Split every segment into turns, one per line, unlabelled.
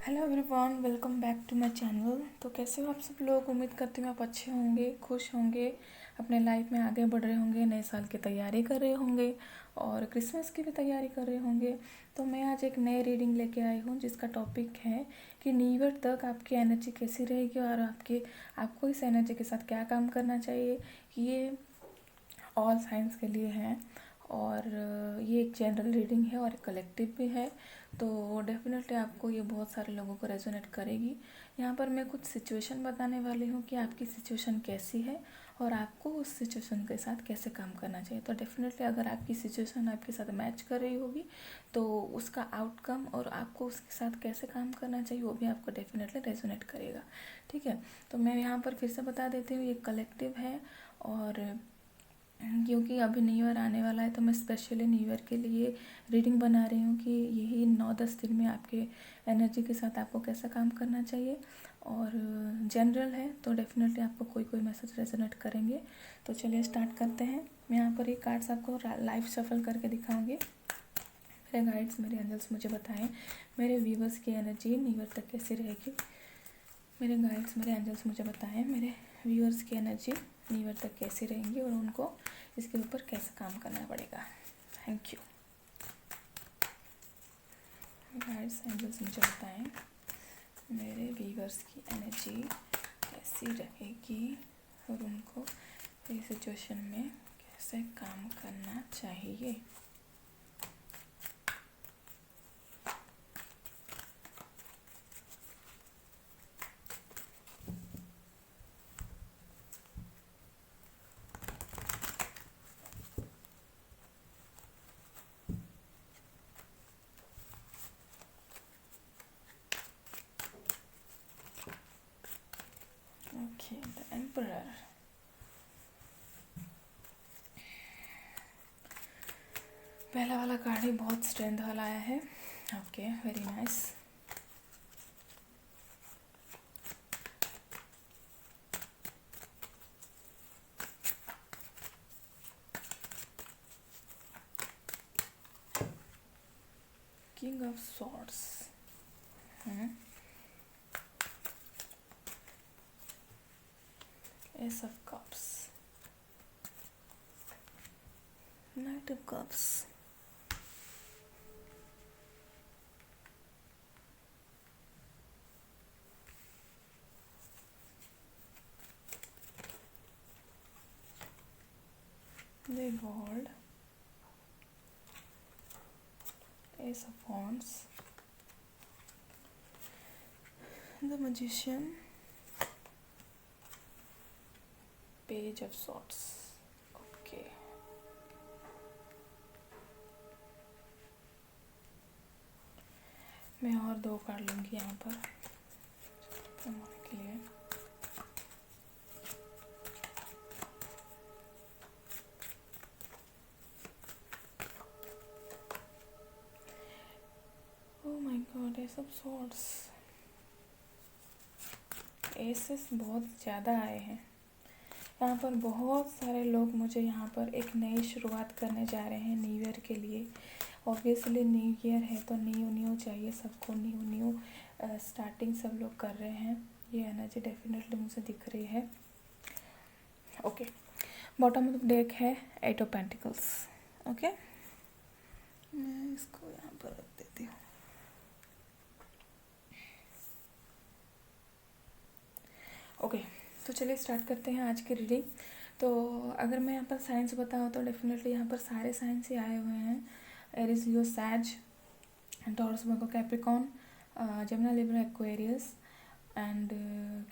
Hello everyone, welcome back to my channel. तो कैसे हो आप सब लोग? उम्मीद करती हूँ आप अच्छे होंगे, खुश होंगे, अपने लाइफ में आगे बढ़ रहे होंगे, नए साल की तैयारी कर रहे होंगे और क्रिसमस की भी तैयारी कर रहे होंगे। तो मैं आज एक नई रीडिंग लेके आई हूँ जिसका टॉपिक है कि न्यू ईयर तक आपकी एनर्जी कैसी रहेगी और आपको इस एनर्जी के साथ क्या काम करना चाहिए। ये ऑल साइंस के लिए है और ये एक जनरल रीडिंग है और एक कलेक्टिव भी है। तो डेफिनेटली आपको ये बहुत सारे लोगों को रेजोनेट करेगी। यहाँ पर मैं कुछ सिचुएशन बताने वाली हूँ कि आपकी सिचुएशन कैसी है और आपको उस सिचुएशन के साथ कैसे काम करना चाहिए। तो डेफिनेटली अगर आपकी सिचुएशन आपके साथ मैच कर रही होगी तो उसका आउटकम और आपको उसके साथ कैसे काम करना चाहिए वो भी आपको डेफिनेटली रेजोनेट करेगा। ठीक है, तो मैं यहाँ पर फिर से बता देती हूँ, ये कलेक्टिव है और क्योंकि अभी न्यू ईयर आने वाला है तो मैं स्पेशली न्यू ईयर के लिए रीडिंग बना रही हूँ कि यही 9-10 दिन में आपके एनर्जी के साथ आपको कैसा काम करना चाहिए। और जनरल है तो डेफिनेटली आपको कोई कोई मैसेज रेजोनेट करेंगे। तो चलिए स्टार्ट करते हैं। मैं यहाँ पर ये कार्ड्स आपको लाइव शफल करके दिखाऊंगी। मेरे गाइड्स, मेरे एंजल्स मुझे बताएं मेरे व्यूवर्स की एनर्जी न्यू ईयर तक कैसी रहेगी। मेरे गाइड्स, मेरे एंजल्स मुझे बताएं मेरे व्यूअर्स की एनर्जी न्यू ईयर तक कैसी रहेंगी और उनको इसके ऊपर कैसे काम करना पड़ेगा। Thank you. गाइड्स, एंजल्स मुझे बताएं मेरे व्यूअर्स की एनर्जी कैसी रहेगी और उनको इस सिचुएशन में कैसे काम करना चाहिए। Okay, the emperor. पहला वाला कार्ड ही बहुत स्ट्रेंथ वाला आया है। Okay, very nice. King of swords, S of cups, night of cups, the world, ace of wands, the magician, page of swords। Okay, मैं और 2 कार्ड लूँगी यहाँ पर होने के लिए। Oh my god, ace of swords. Aces बहुत ज़्यादा आए हैं यहाँ पर। बहुत सारे लोग मुझे यहाँ पर एक नई शुरुआत करने जा रहे हैं न्यू ईयर के लिए। ऑब्वियसली न्यू ईयर है तो न्यू चाहिए सबको, न्यू स्टार्टिंग सब लोग कर रहे हैं। ये एनर्जी डेफिनेटली मुझे दिख रही है। ओके, बॉटम ऑफ डेक है 8 ऑफ पेंटिकल्स। ओके, मैं इसको यहाँ पर रख देती हूँ। ओके, तो चलिए स्टार्ट करते हैं आज की रीडिंग। तो अगर मैं यहाँ पर साइंस बताऊँ तो डेफिनेटली यहाँ पर सारे साइंस ही आए हुए हैं। एरीज, लियो, सैज, Taurus, Virgo, Capricorn, Gemini, Libra, Aquarius and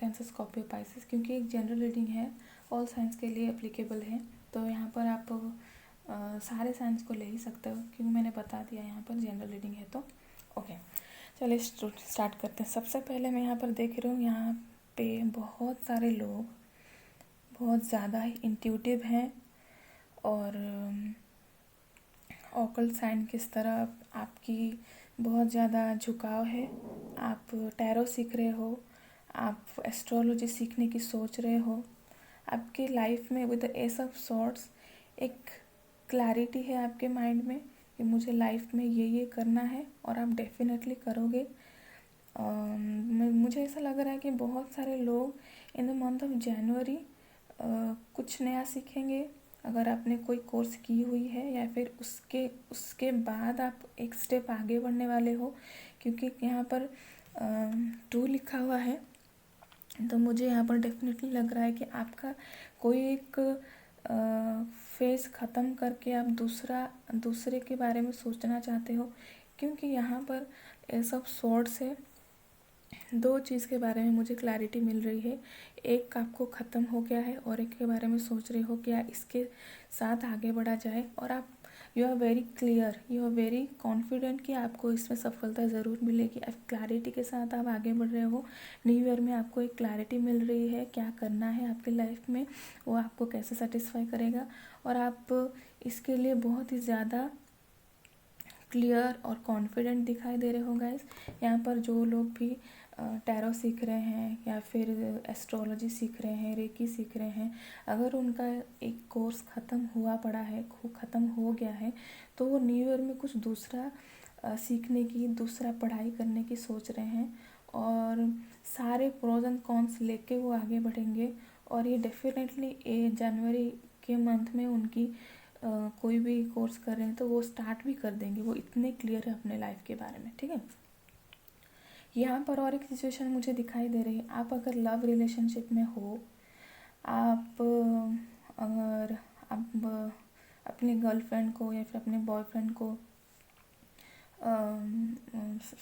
Cancer, Scorpio, Pisces. क्योंकि एक जनरल रीडिंग है, ऑल साइंस के लिए एप्लीकेबल है तो यहाँ पर आप सारे साइंस को ले ही सकते हो क्योंकि मैंने बता दिया यहाँ पर जनरल रीडिंग है। तो ओके, चलिए स्टार्ट करते हैं। सबसे पहले मैं यहाँ पर देख रही हूँ यहाँ पे बहुत सारे लोग बहुत ज़्यादा ही इंट्यूटिव हैं और ऑकल्ट साइन किस तरह आपकी बहुत ज़्यादा झुकाव है। आप टैरो सीख रहे हो, आप एस्ट्रोलॉजी सीखने की सोच रहे हो। आपकी लाइफ में with the S of swords एक क्लैरिटी है आपके माइंड में कि मुझे लाइफ में ये करना है और आप डेफिनेटली करोगे। मुझे ऐसा लग रहा है कि बहुत सारे लोग in the month of January कुछ नया सीखेंगे। अगर आपने कोई कोर्स की हुई है या फिर उसके उसके बाद आप एक स्टेप आगे बढ़ने वाले हो, क्योंकि यहाँ पर 2 लिखा हुआ है, तो मुझे यहाँ पर डेफिनेटली लग रहा है कि आपका कोई एक फेज़ ख़त्म करके आप दूसरे के बारे में सोचना चाहते हो, क्योंकि यहाँ पर ये सब सॉर्ड से 2 चीज़ के बारे में मुझे क्लैरिटी मिल रही है। एक आपको ख़त्म हो गया है और एक के बारे में सोच रहे हो कि या इसके साथ आगे बढ़ा जाए, और आप you are very clear, you are very confident कि आपको इसमें सफलता ज़रूर मिलेगी। आप क्लैरिटी के साथ आप आगे बढ़ रहे हो। न्यू ईयर में आपको एक क्लैरिटी मिल रही है क्या करना है आपकी लाइफ में, वो आपको कैसे सेटिस्फाई करेगा, और आप इसके लिए बहुत ही ज़्यादा क्लियर और कॉन्फिडेंट दिखाई दे रहे हो गाइस। यहाँ पर जो लोग भी टैरो सीख रहे हैं या फिर एस्ट्रोलॉजी सीख रहे हैं, रेकी सीख रहे हैं, अगर उनका एक कोर्स ख़त्म हुआ पड़ा है, ख़त्म हो गया है, तो वो न्यू ईयर में कुछ दूसरा सीखने की, दूसरा पढ़ाई करने की सोच रहे हैं, और सारे प्रोज एंड कॉन्स लेके वो आगे बढ़ेंगे। और ये डेफिनेटली जनवरी के मंथ में उनकी कोई भी कोर्स कर रहे हैं तो वो स्टार्ट भी कर देंगे। वो इतने क्लियर है अपने लाइफ के बारे में, ठीक है। यहाँ पर और एक सिचुएशन मुझे दिखाई दे रही है। आप अगर लव रिलेशनशिप में हो, आप अगर आप अपने गर्लफ्रेंड को या फिर अपने बॉयफ्रेंड को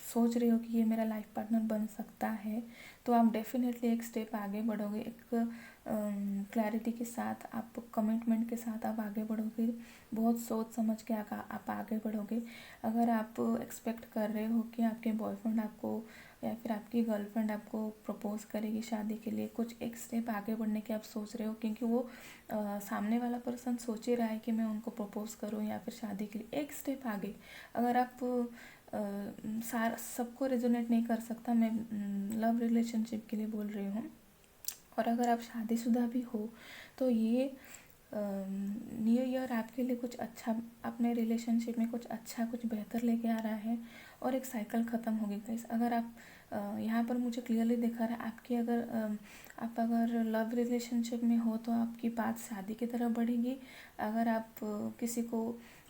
सोच रहे हो कि ये मेरा लाइफ पार्टनर बन सकता है, तो आप डेफिनेटली एक स्टेप आगे बढ़ोगे। एक क्लैरिटी के साथ, आप कमिटमेंट के साथ आप आगे बढ़ोगे, बहुत सोच समझ के आप आगे बढ़ोगे। अगर आप एक्सपेक्ट कर रहे हो कि आपके बॉयफ्रेंड आपको या फिर आपकी गर्लफ्रेंड आपको प्रपोज़ करेगी शादी के लिए, कुछ एक स्टेप आगे बढ़ने की आप सोच रहे हो, क्योंकि वो सामने वाला पर्सन सोच ही रहा है कि मैं उनको प्रपोज़ करूँ या फिर शादी के लिए एक स्टेप आगे। अगर आप सबको रेजोनेट नहीं कर सकता, मैं लव रिलेशनशिप के लिए बोल रही हूँ। और अगर आप शादीशुदा भी हो तो ये न्यू ईयर आपके लिए कुछ अच्छा, अपने रिलेशनशिप में कुछ अच्छा, कुछ बेहतर लेके आ रहा है, और एक साइकिल ख़त्म होगी गाइस। अगर आप यहाँ पर मुझे क्लियरली दिखा रहा है आपकी, आप अगर लव रिलेशनशिप में हो तो आपकी बात शादी की तरफ बढ़ेगी। अगर आप किसी को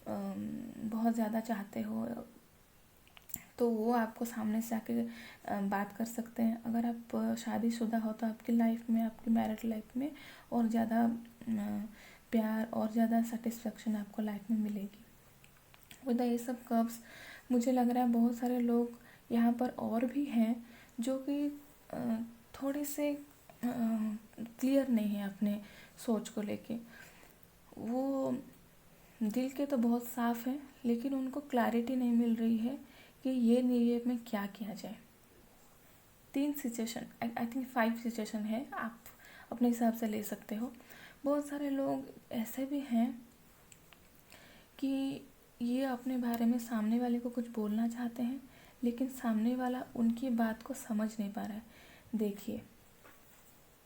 बहुत ज़्यादा चाहते हो तो वो आपको सामने से आके बात कर सकते हैं। अगर आप शादीशुदा हो तो आपकी लाइफ में, आपकी मैरिड लाइफ में और ज़्यादा प्यार और ज़्यादा सेटिस्फेक्शन आपको लाइफ में मिलेगी। विद ये सब कर्व्स मुझे लग रहा है बहुत सारे लोग यहाँ पर और भी हैं जो कि थोड़े से क्लियर नहीं है अपने सोच को लेके। वो दिल के तो बहुत साफ़ है, लेकिन उनको क्लैरिटी नहीं मिल रही है कि ये न्यू ईयर में क्या किया जाए। 3 सिचुएशन, आई थिंक 5 सिचुएशन है, आप अपने हिसाब से ले सकते हो। बहुत सारे लोग ऐसे भी हैं कि ये अपने बारे में सामने वाले को कुछ बोलना चाहते हैं, लेकिन सामने वाला उनकी बात को समझ नहीं पा रहा है। देखिए,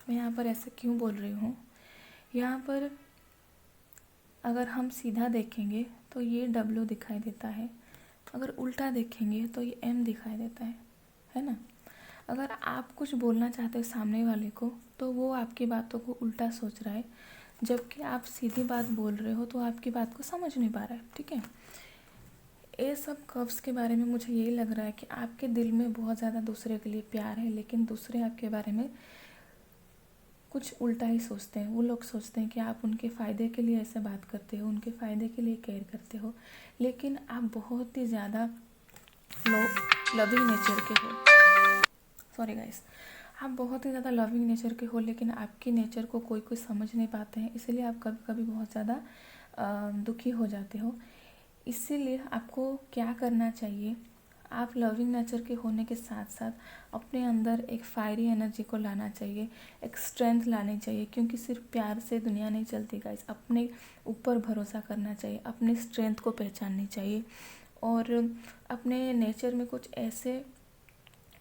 मैं यहाँ पर ऐसे क्यों बोल रही हूँ। यहाँ पर अगर हम सीधा देखेंगे तो ये W दिखाई देता है, अगर उल्टा देखेंगे तो ये M दिखाई देता है ना। अगर आप कुछ बोलना चाहते हो सामने वाले को तो वो आपकी बातों को उल्टा सोच रहा है, जबकि आप सीधी बात बोल रहे हो तो आपकी बात को समझ नहीं पा रहा है, ठीक है। ये सब कर्व्स के बारे में मुझे यही लग रहा है कि आपके दिल में बहुत ज़्यादा दूसरे के लिए प्यार है, लेकिन दूसरे आपके बारे में कुछ उल्टा ही सोचते हैं। वो लोग सोचते हैं कि आप उनके फ़ायदे के लिए ऐसे बात करते हो, उनके फ़ायदे के लिए केयर करते हो, लेकिन आप बहुत ही ज़्यादा लविंग नेचर के हो। सॉरी गाइस, आप बहुत ही ज़्यादा लविंग नेचर के हो, लेकिन आपकी नेचर को कोई समझ नहीं पाते हैं, इसीलिए आप कभी कभी बहुत ज़्यादा दुखी हो जाते हो। इसीलिए आपको क्या करना चाहिए, आप लविंग नेचर के होने के साथ साथ अपने अंदर एक फायरी एनर्जी को लाना चाहिए, एक स्ट्रेंथ लानी चाहिए, क्योंकि सिर्फ प्यार से दुनिया नहीं चलती गाइस। अपने ऊपर भरोसा करना चाहिए, अपने स्ट्रेंथ को पहचाननी चाहिए, और अपने नेचर में कुछ ऐसे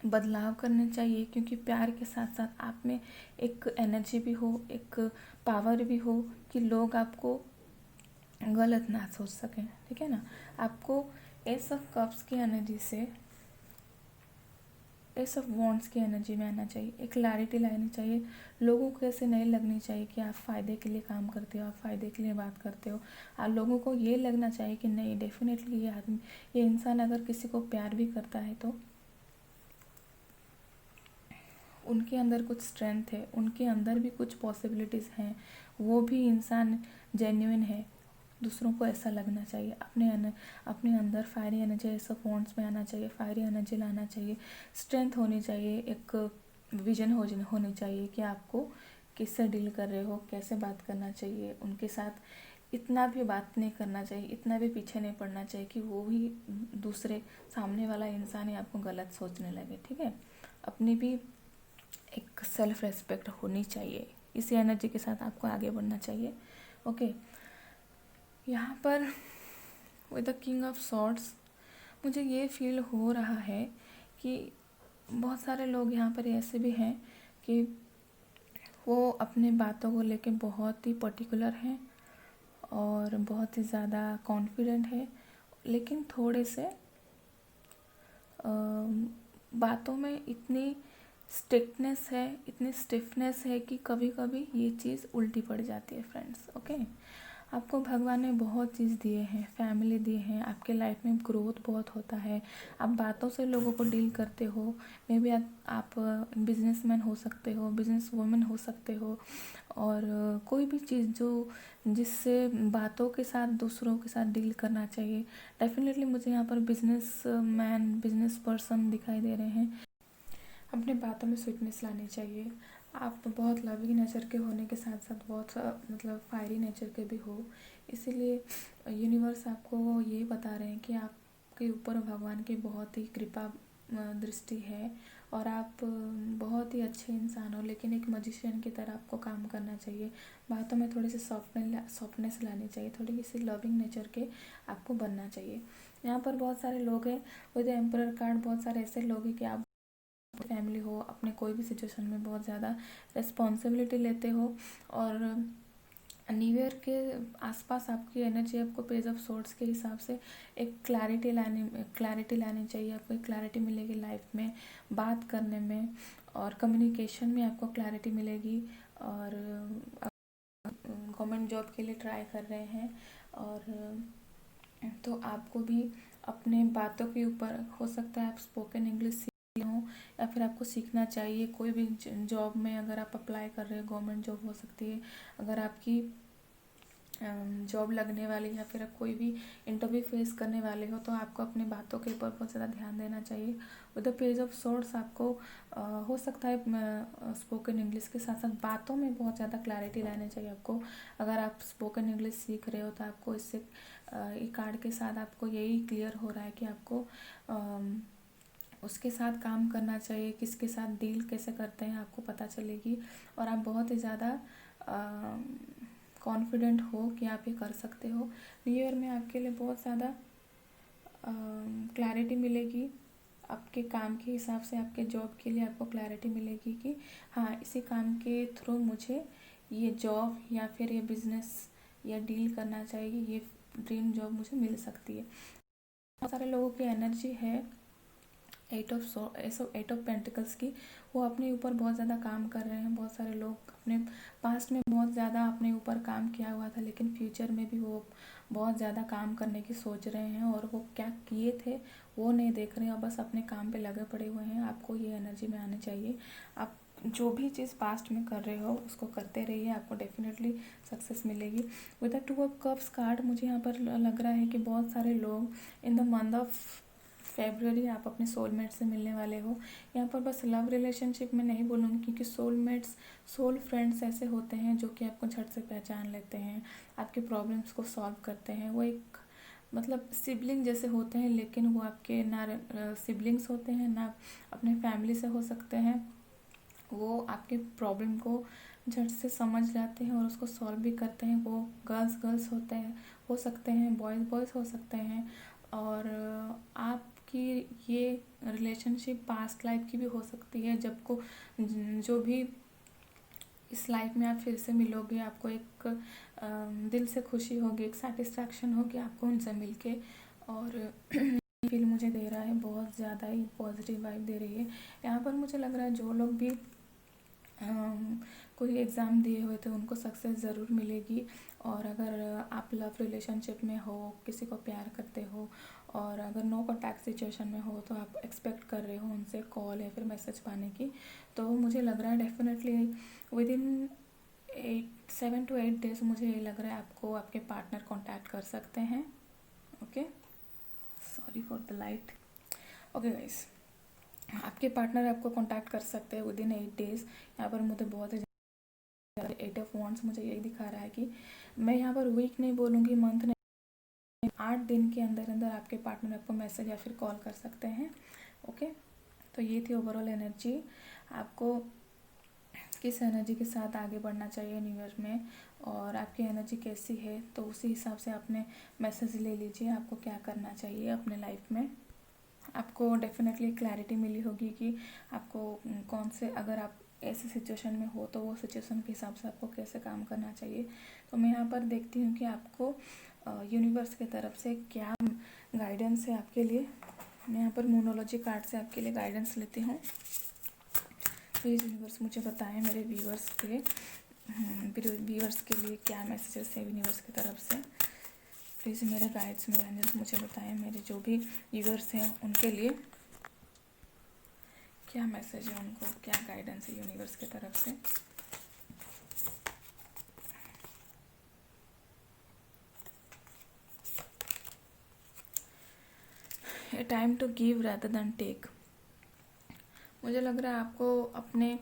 बदलाव करने चाहिए, क्योंकि प्यार के साथ साथ आप में एक एनर्जी भी हो, एक पावर भी हो कि लोग आपको गलत ना सोच सकें, ठीक है ना। आपको एस ऑफ कप्स की एनर्जी से एस ऑफ वॉन्ट्स की एनर्जी में आना चाहिए, एक क्लैरिटी लानी चाहिए। लोगों को ऐसे नहीं लगनी चाहिए कि आप फ़ायदे के लिए काम करते हो, आप फ़ायदे के लिए बात करते हो। आप लोगों को ये लगना चाहिए कि नहीं, डेफिनेटली ये आदमी, ये इंसान अगर किसी को प्यार भी करता है तो उनके अंदर कुछ स्ट्रेंथ है, उनके अंदर भी कुछ पॉसिबिलिटीज़ हैं, वो भी इंसान जेन्युइन है। दूसरों को ऐसा लगना चाहिए। अपने अंदर फायरी एनर्जी ऐसा फॉन्ट्स में आना चाहिए, फायरी एनर्जी लाना चाहिए, स्ट्रेंथ होनी चाहिए, एक विजन होनी चाहिए कि आपको किससे डील कर रहे हो, कैसे बात करना चाहिए उनके साथ। इतना भी बात नहीं करना चाहिए, इतना भी पीछे नहीं पड़ना चाहिए कि वो भी दूसरे सामने वाला इंसान ही आपको गलत सोचने लगे। ठीक है, अपनी भी एक सेल्फ रेस्पेक्ट होनी चाहिए। इसी एनर्जी के साथ आपको आगे बढ़ना चाहिए। ओके, यहाँ पर with the king of swords मुझे ये फील हो रहा है कि बहुत सारे लोग यहाँ पर ऐसे भी हैं कि वो अपने बातों को लेके बहुत ही पर्टिकुलर हैं और बहुत ही ज़्यादा कॉन्फिडेंट है, लेकिन थोड़े से बातों में इतनी स्ट्रिक्टनेस है, इतनी स्टिफनेस है कि कभी कभी ये चीज़ उल्टी पड़ जाती है फ्रेंड्स। ओके, आपको भगवान ने बहुत चीज़ दिए हैं, फैमिली दी हैं, आपके लाइफ में ग्रोथ बहुत होता है, आप बातों से लोगों को डील करते हो। मे बी आप बिजनेसमैन हो सकते हो, बिजनेस वुमेन हो सकते हो, और कोई भी चीज़ जिससे बातों के साथ दूसरों के साथ डील करना चाहिए। डेफिनेटली मुझे यहाँ पर बिजनेस मैन, बिजनेस पर्सन दिखाई दे रहे हैं। अपने बातों में स्वीटनेस लानी चाहिए। आप बहुत लविंग नेचर के होने के साथ साथ बहुत मतलब फायरी नेचर के भी हो, इसीलिए यूनिवर्स आपको ये बता रहे हैं कि आपके ऊपर भगवान की बहुत ही कृपा दृष्टि है और आप बहुत ही अच्छे इंसान हो, लेकिन एक मजिशियन की तरह आपको काम करना चाहिए। बातों में थोड़ी सी सॉफ्टनेस लानी चाहिए, थोड़ी सी लविंग नेचर के आपको बनना चाहिए। यहाँ पर बहुत सारे लोग हैं विद एम्परर कार्ड, बहुत सारे ऐसे लोग हैं कि आप फैमिली हो, अपने कोई भी सिचुएशन में बहुत ज़्यादा रिस्पॉन्सिबिलिटी लेते हो, और न्यू ईयर के आसपास आपकी एनर्जी आपको पेज ऑफ सोर्ड्स के हिसाब से एक क्लैरिटी लानी चाहिए। आपको एक क्लैरिटी मिलेगी लाइफ में, बात करने में और कम्युनिकेशन में आपको क्लैरिटी मिलेगी। और गवर्नमेंट जॉब के लिए ट्राई कर रहे हैं और तो आपको भी अपने बातों के ऊपर, हो सकता है आप स्पोकन इंग्लिश हो या फिर आपको सीखना चाहिए। कोई भी जॉब में अगर आप अप्लाई कर रहे हो, गवर्नमेंट जॉब हो सकती है, अगर आपकी जॉब लगने वाली या फिर आप कोई भी इंटरव्यू फेस करने वाले हो, तो आपको अपनी बातों के ऊपर बहुत ज़्यादा ध्यान देना चाहिए। With the page of swords आपको हो सकता है स्पोकन इंग्लिश के साथ साथ बातों में बहुत ज़्यादा क्लैरिटी लानी चाहिए आपको। अगर आप स्पोकन इंग्लिश सीख रहे हो तो आपको इससे एक कार्ड के साथ आपको यही क्लियर हो रहा है कि आपको उसके साथ काम करना चाहिए, किसके साथ डील कैसे करते हैं आपको पता चलेगी, और आप बहुत ही ज़्यादा कॉन्फिडेंट हो कि आप ये कर सकते हो। न्यू ईयर में आपके लिए बहुत ज़्यादा क्लैरिटी मिलेगी, आपके काम के हिसाब से, आपके जॉब के लिए आपको क्लैरिटी मिलेगी कि हाँ, इसी काम के थ्रू मुझे ये जॉब या फिर ये बिज़नेस या डील करना चाहिए, ये ड्रीम जॉब मुझे मिल सकती है। बहुत सारे लोगों की एनर्जी है एट ऑफ पेंटिकल्स की, वो अपने ऊपर बहुत ज़्यादा काम कर रहे हैं। बहुत सारे लोग अपने पास्ट में बहुत ज़्यादा अपने ऊपर काम किया हुआ था, लेकिन फ्यूचर में भी वो बहुत ज़्यादा काम करने की सोच रहे हैं, और वो क्या किए थे वो नहीं देख रहे हैं, बस अपने काम पे लगे पड़े हुए हैं। आपको ये एनर्जी में आनी चाहिए। आप जो भी चीज़ पास्ट में कर रहे हो उसको करते रहिए, आपको डेफिनेटली सक्सेस मिलेगी। With the 2 of cups card मुझे यहाँ पर लग रहा है कि बहुत सारे लोग in the month of February आप अपने सोलमेट से मिलने वाले हो। यहाँ पर बस लव रिलेशनशिप में नहीं बोलूँगी, क्योंकि सोलमेट्स, सोल फ्रेंड्स ऐसे होते हैं जो कि आपको झट से पहचान लेते हैं, आपके प्रॉब्लम्स को सॉल्व करते हैं। वो एक मतलब सिबलिंग जैसे होते हैं, लेकिन वो आपके ना सिबलिंग्स होते हैं ना अपने फैमिली से हो सकते हैं। वो आपके प्रॉब्लम को झट से समझ जाते हैं और उसको सॉल्व भी करते हैं। वो गर्ल्स होते हैं, हो सकते हैं, बॉयज़ हो सकते हैं, और आपकी ये रिलेशनशिप पास्ट लाइफ की भी हो सकती है। जो भी इस लाइफ में आप फिर से मिलोगे, आपको एक दिल से खुशी होगी, एक सेटिस्फैक्शन होगी आपको उनसे मिलके। और फील मुझे दे रहा है, बहुत ज़्यादा ही पॉजिटिव वाइब दे रही है। यहाँ पर मुझे लग रहा है जो लोग भी कोई एग्ज़ाम दिए हुए थे उनको सक्सेस ज़रूर मिलेगी। और अगर आप लव रिलेशनशिप में हो, किसी को प्यार करते हो और अगर नो कॉन्टैक्ट सिचुएशन में हो तो आप एक्सपेक्ट कर रहे हो उनसे कॉल या फिर मैसेज पाने की, तो मुझे लग रहा है definitely with in 7 to 8 days मुझे ये लग रहा है आपको आपके पार्टनर कॉन्टैक्ट कर सकते हैं। Okay, sorry for the light. Okay guys, आपके पार्टनर आपको कांटेक्ट कर सकते हैं विद इन 8 डेज़। यहाँ पर मुझे बहुत ही 8 ऑफ वॉन्ड्स मुझे यही दिखा रहा है कि मैं यहाँ पर वीक नहीं बोलूँगी, मंथ नहीं, 8 दिन के अंदर अंदर आपके पार्टनर आपको मैसेज या फिर कॉल कर सकते हैं। ओके, तो ये थी ओवरऑल एनर्जी। आपको किस एनर्जी के साथ आगे बढ़ना चाहिए न्यू ईयर में और आपकी एनर्जी कैसी है, तो उसी हिसाब से आपने मैसेज ले लीजिए आपको क्या करना चाहिए अपने लाइफ में। आपको डेफिनेटली क्लैरिटी मिली होगी कि आपको कौन से, अगर आप ऐसे सिचुएशन में हो तो वो सिचुएशन के हिसाब से आपको कैसे काम करना चाहिए। तो मैं यहाँ पर देखती हूँ कि आपको यूनिवर्स की तरफ से क्या गाइडेंस है आपके लिए। मैं यहाँ पर मोनोलॉजी कार्ड से आपके लिए गाइडेंस लेती हूँ। प्लीज़ यूनिवर्स मुझे बताएं मेरे व्यूवर्स के लिए क्या मैसेजेस है यूनिवर्स की तरफ से। प्लीज़ मेरे गाइड्स, मेरे एंजल्स मुझे बताएं मेरे जो भी व्यूवर्स हैं उनके लिए क्या मैसेज है, उनको क्या गाइडेंस है यूनिवर्स की तरफ से। A time to give rather than take. मुझे लग रहा है आपको अपने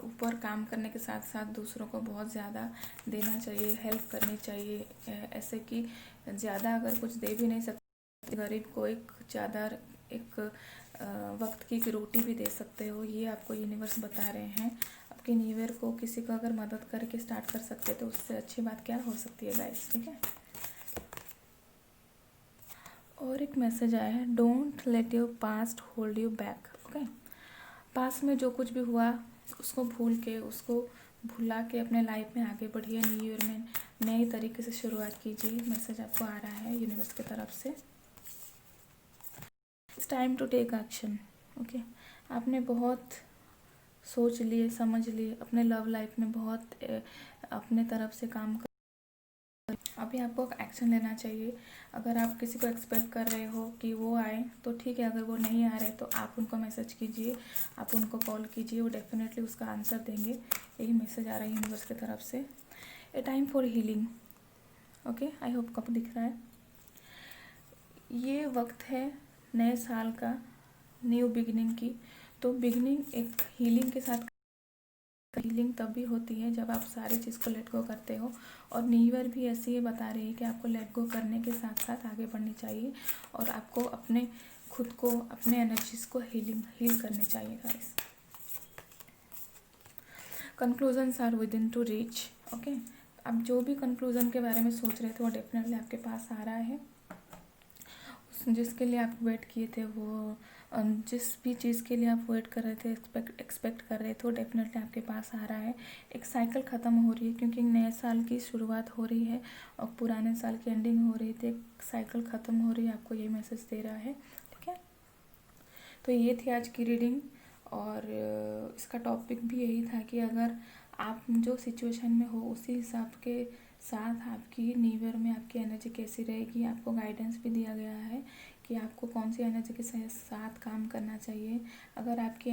ऊपर काम करने के साथ साथ दूसरों को बहुत ज़्यादा देना चाहिए, हेल्प करनी चाहिए। ऐसे कि ज़्यादा अगर कुछ दे भी नहीं सकते, गरीब को एक चादर, एक वक्त की रोटी भी दे सकते हो, ये आपको यूनिवर्स बता रहे हैं। आपके न्यू ईयर को किसी को अगर मदद करके स्टार्ट कर सकते तो उससे अच्छी बात क्या हो सकती है गाइस, ठीक है। और एक मैसेज आया है, don't let your past hold you back. Okay, पास में जो कुछ भी हुआ उसको भूल के, उसको भुला के अपने लाइफ में आगे बढ़िए। न्यू ईयर में नए तरीके से शुरुआत कीजिए। मैसेज आपको आ रहा है यूनिवर्स की तरफ से, it's time to take action. Okay, आपने बहुत सोच लिए, समझ लिए, अपने लव लाइफ में बहुत अपने तरफ से काम कर, अभी आपको एक्शन लेना चाहिए। अगर आप किसी को एक्सपेक्ट कर रहे हो कि वो आए तो ठीक है, अगर वो नहीं आ रहे तो आप उनको मैसेज कीजिए, आप उनको कॉल कीजिए, वो डेफिनेटली उसका आंसर देंगे। यही मैसेज आ रहा है यूनिवर्स की तरफ से। A time for healing. Okay, I hope कब दिख रहा है। ये वक्त है नए साल का, न्यू बिगिनिंग की। तो बिगिनिंग एक हीलिंग के साथ, हीलिंग तब भी होती है जब आप सारे चीज़ को लेट गो करते हो। और न्यू ईयर भी ऐसे ही बता रही है कि आपको लेट गो करने के साथ साथ आगे बढ़नी चाहिए और आपको अपने खुद को, अपने एनर्जीज को हील करने चाहिए guys. Conclusions are within to reach. Okay, आप जो भी कंक्लूजन के बारे में सोच रहे थे वो डेफिनेटली आपके पास आ रहा है। जिसके लिए आप वेट किए थे, वो जिस भी चीज़ के लिए आप वेट कर रहे थे, एक्सपेक्ट कर रहे थे, वो डेफिनेटली आपके पास आ रहा है। एक साइकिल ख़त्म हो रही है क्योंकि नए साल की शुरुआत हो रही है और पुराने साल की एंडिंग हो रही थी। एक साइकिल ख़त्म हो रही है, आपको ये मैसेज दे रहा है, ठीक है। तो ये थी आज की रीडिंग और इसका टॉपिक भी यही था कि अगर आप जो सिचुएशन में हो उसी हिसाब के साथ आपकी न्यू ईयर में आपकी एनर्जी कैसी रहेगी। आपको गाइडेंस भी दिया गया है कि आपको कौन सी एनर्जी के साथ काम करना चाहिए। अगर आपकी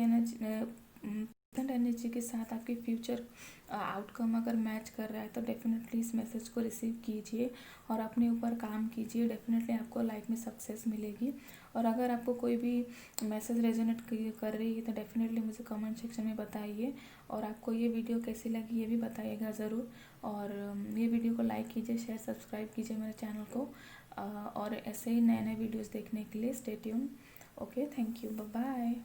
एनर्जी के साथ आपकी फ्यूचर आउटकम अगर मैच कर रहा है तो डेफिनेटली इस मैसेज को रिसीव कीजिए और अपने ऊपर काम कीजिए। डेफिनेटली आपको लाइफ में सक्सेस मिलेगी। और अगर आपको कोई भी मैसेज रेजोनेट कर रही है तो डेफिनेटली मुझे कमेंट सेक्शन में बताइए। और आपको ये वीडियो कैसी लगी ये भी बताइएगा ज़रूर। और ये वीडियो को लाइक कीजिए, शेयर, सब्सक्राइब कीजिए मेरे चैनल को। और ऐसे ही नए नए वीडियोस देखने के लिए stay tune. Okay, thank you, bye bye.